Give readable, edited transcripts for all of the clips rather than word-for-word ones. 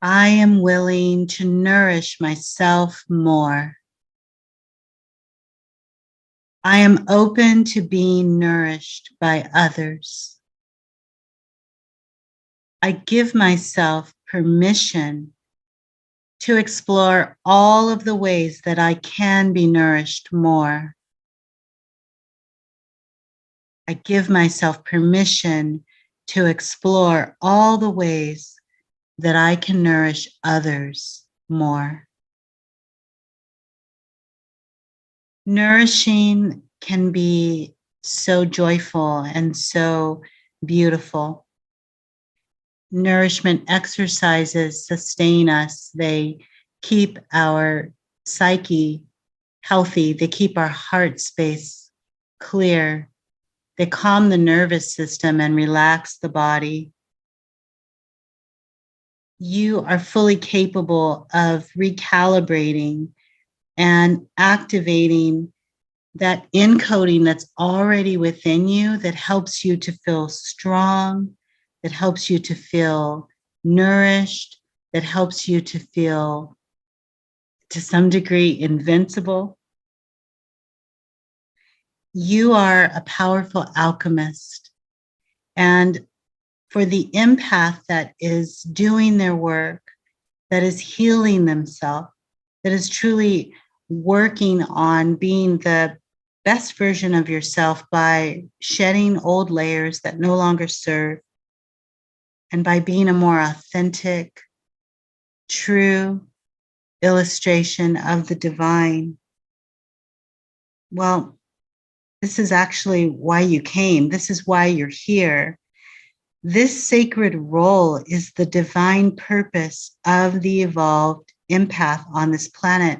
I am willing to nourish myself more. I am open to being nourished by others. I give myself permission to explore all of the ways that I can be nourished more. I give myself permission to explore all the ways that I can nourish others more. Nourishing can be so joyful and so beautiful. Nourishment exercises sustain us. They keep our psyche healthy. They keep our heart space clear. They calm the nervous system and relax the body. You are fully capable of recalibrating and activating that encoding that's already within you that helps you to feel strong, that helps you to feel nourished, that helps you to feel, to some degree, invincible. You are a powerful alchemist. And for the empath that is doing their work, that is healing themselves, that is truly working on being the best version of yourself by shedding old layers that no longer serve, and by being a more authentic, true illustration of the divine. Well, this is actually why you came. This is why you're here. This sacred role is the divine purpose of the evolved empath on this planet.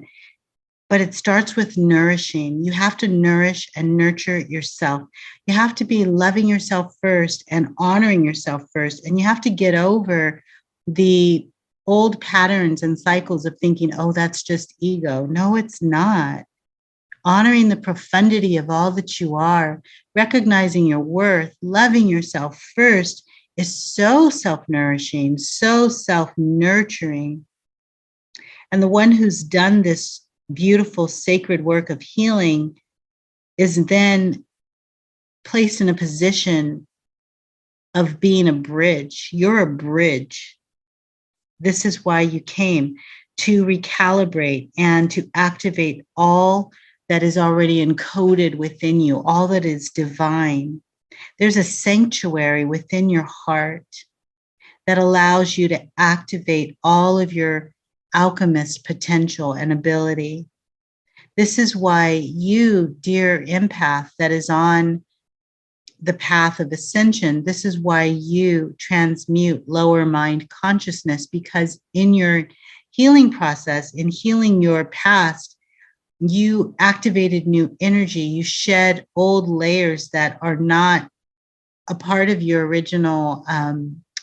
But it starts with nourishing. You have to nourish and nurture yourself. You have to be loving yourself first and honoring yourself first. And you have to get over the old patterns and cycles of thinking, oh, that's just ego. No, it's not. Honoring the profundity of all that you are, recognizing your worth, loving yourself first is so self-nourishing, so self-nurturing. And the one who's done this beautiful sacred work of healing is then placed in a position of being a bridge. You're a bridge. This is why you came, to recalibrate and to activate all that is already encoded within you, all that is divine. There's a sanctuary within your heart that allows you to activate all of your alchemist potential and ability. This is why you, dear empath, that is on the path of ascension, this is why you transmute lower mind consciousness, because in your healing process, in healing your past, you activated new energy. You shed old layers that are not a part of your original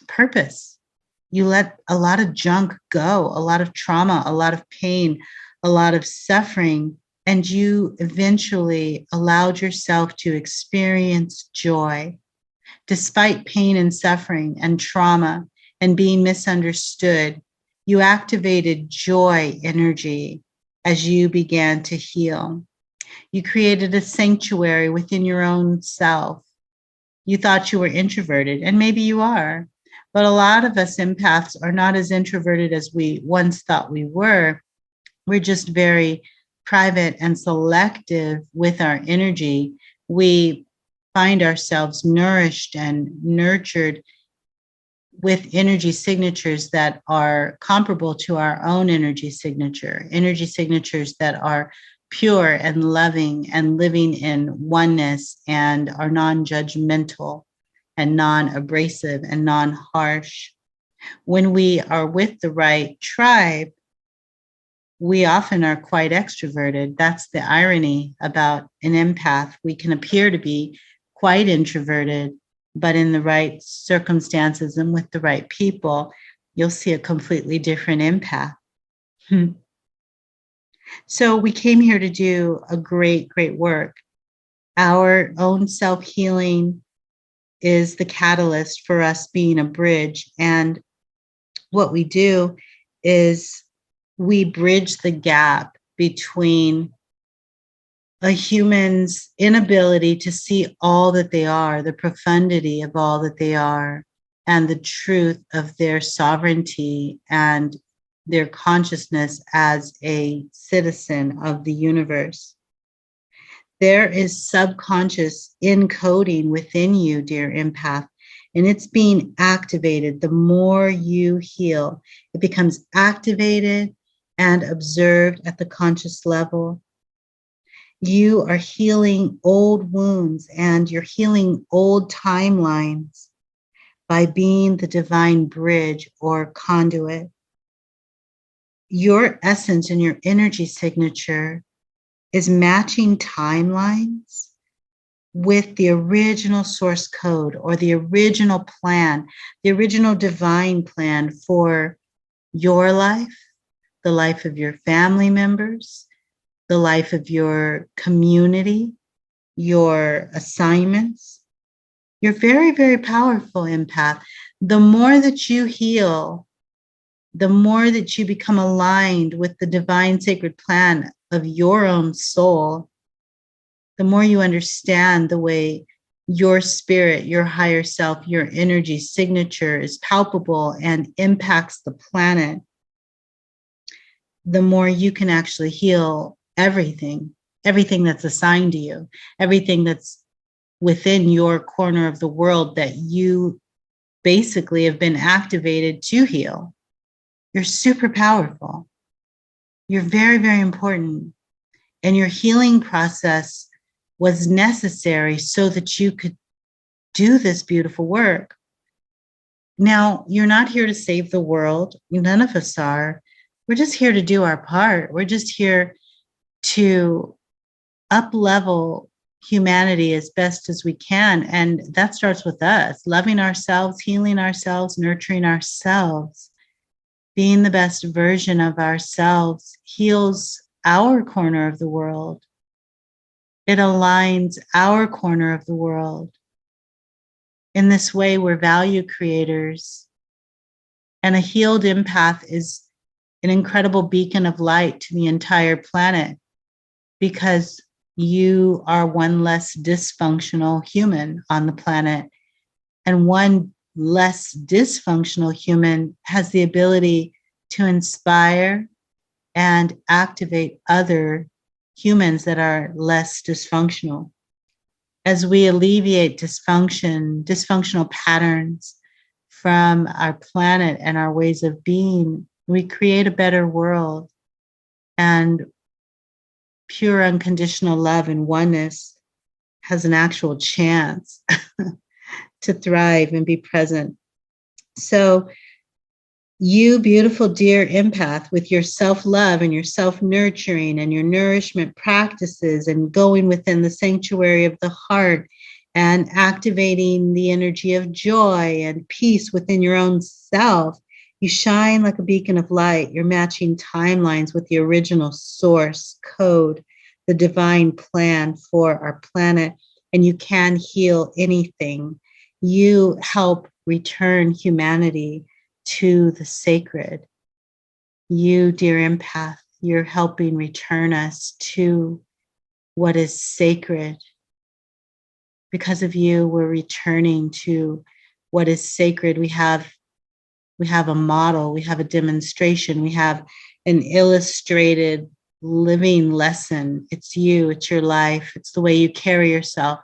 purpose. You let a lot of junk go, a lot of trauma, a lot of pain, a lot of suffering, and you eventually allowed yourself to experience joy. Despite pain and suffering and trauma and being misunderstood, you activated joy energy as you began to heal. You created a sanctuary within your own self. You thought you were introverted, and maybe you are. But a lot of us empaths are not as introverted as we once thought we were. We're just very private and selective with our energy. We find ourselves nourished and nurtured with energy signatures that are comparable to our own energy signatures that are pure and loving and living in oneness and are non-judgmental and non-abrasive and non-harsh. When we are with the right tribe, we often are quite extroverted. That's the irony about an empath. We can appear to be quite introverted, but in the right circumstances and with the right people, you'll see a completely different empath. So we came here to do a great, great work. Our own self-healing is the catalyst for us being a bridge. And what we do is we bridge the gap between a human's inability to see all that they are, the profundity of all that they are, and the truth of their sovereignty and their consciousness as a citizen of the universe. There is subconscious encoding within you, dear empath, and it's being activated. The more you heal, it becomes activated and observed at the conscious level. You are healing old wounds and you're healing old timelines by being the divine bridge or conduit. Your essence and your energy signature is matching timelines with the original source code or the original plan, the original divine plan for your life, the life of your family members, the life of your community, your assignments. You're very, very powerful, empath. The more that you heal, the more that you become aligned with the divine sacred plan of your own soul, the more you understand the way your spirit, your higher self, your energy signature is palpable and impacts the planet, the more you can actually heal everything that's assigned to you, everything that's within your corner of the world that you basically have been activated to heal. You're super powerful. You're very, very important. And your healing process was necessary so that you could do this beautiful work. Now, you're not here to save the world. None of us are. We're just here to do our part. We're just here to up-level humanity as best as we can. And that starts with us, loving ourselves, healing ourselves, nurturing ourselves. Being the best version of ourselves heals our corner of the world. It aligns our corner of the world. In this way, we're value creators. And a healed empath is an incredible beacon of light to the entire planet because you are one less dysfunctional human on the planet. And one less dysfunctional human has the ability to inspire and activate other humans that are less dysfunctional. As we alleviate dysfunctional patterns from our planet and our ways of being, we create a better world. And pure unconditional love and oneness has an actual chance to thrive and be present. So you, beautiful, dear empath, with your self-love and your self-nurturing and your nourishment practices and going within the sanctuary of the heart and activating the energy of joy and peace within your own self, you shine like a beacon of light. You're matching timelines with the original source code, the divine plan for our planet, and you can heal anything. You help return humanity to the sacred. You, dear empath, you're helping return us to what is sacred. Because of you, we're returning to what is sacred. We have a model, we have a demonstration, we have an illustrated living lesson. It's you, it's your life, it's the way you carry yourself.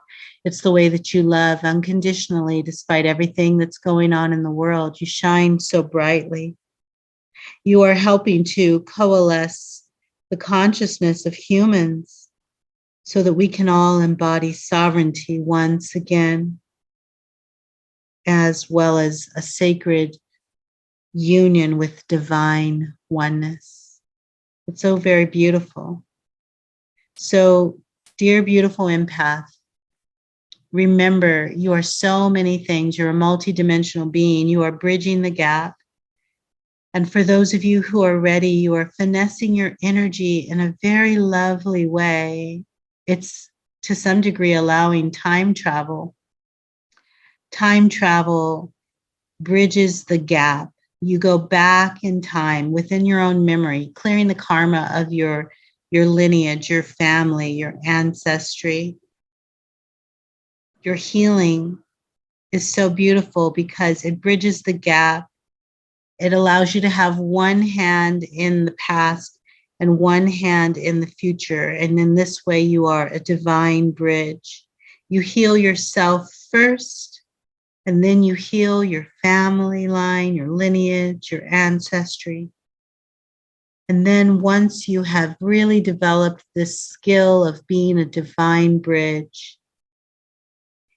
It's the way that you love unconditionally, despite everything that's going on in the world. You shine so brightly. You are helping to coalesce the consciousness of humans so that we can all embody sovereignty once again, as well as a sacred union with divine oneness. It's so very beautiful. So, dear beautiful empath, remember, you are so many things. You're a multidimensional being. You are bridging the gap. And for those of you who are ready, you are finessing your energy in a very lovely way. It's to some degree allowing time travel. Time travel bridges the gap You go back in time within your own memory, clearing the karma of your lineage, your family, your ancestry. Your healing is so beautiful because it bridges the gap. It allows you to have one hand in the past and one hand in the future. And in this way, you are a divine bridge. You heal yourself first, and then you heal your family line, your lineage, your ancestry. And then once you have really developed this skill of being a divine bridge,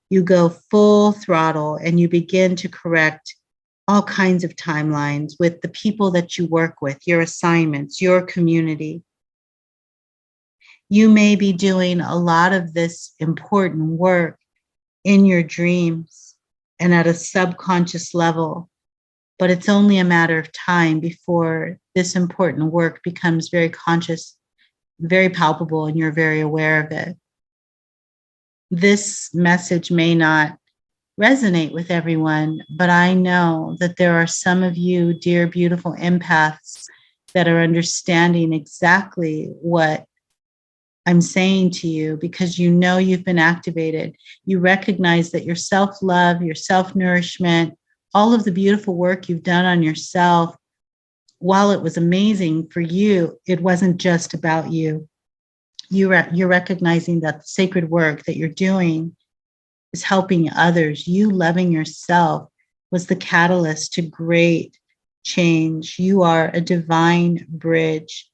you go full throttle and you begin to correct all kinds of timelines with the people that you work with, your assignments, your community. You may be doing a lot of this important work in your dreams and at a subconscious level, but it's only a matter of time before this important work becomes very conscious, very palpable, and you're very aware of it. This message may not resonate with everyone, but I know that there are some of you, dear, beautiful empaths, that are understanding exactly what I'm saying to you because you know you've been activated. You recognize that your self-love, your self-nourishment, all of the beautiful work you've done on yourself, while it was amazing for you, it wasn't just about you. You're recognizing that the sacred work that you're doing is helping others. You loving yourself was the catalyst to great change. You are a divine bridge,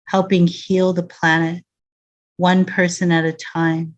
helping heal the planet, one person at a time.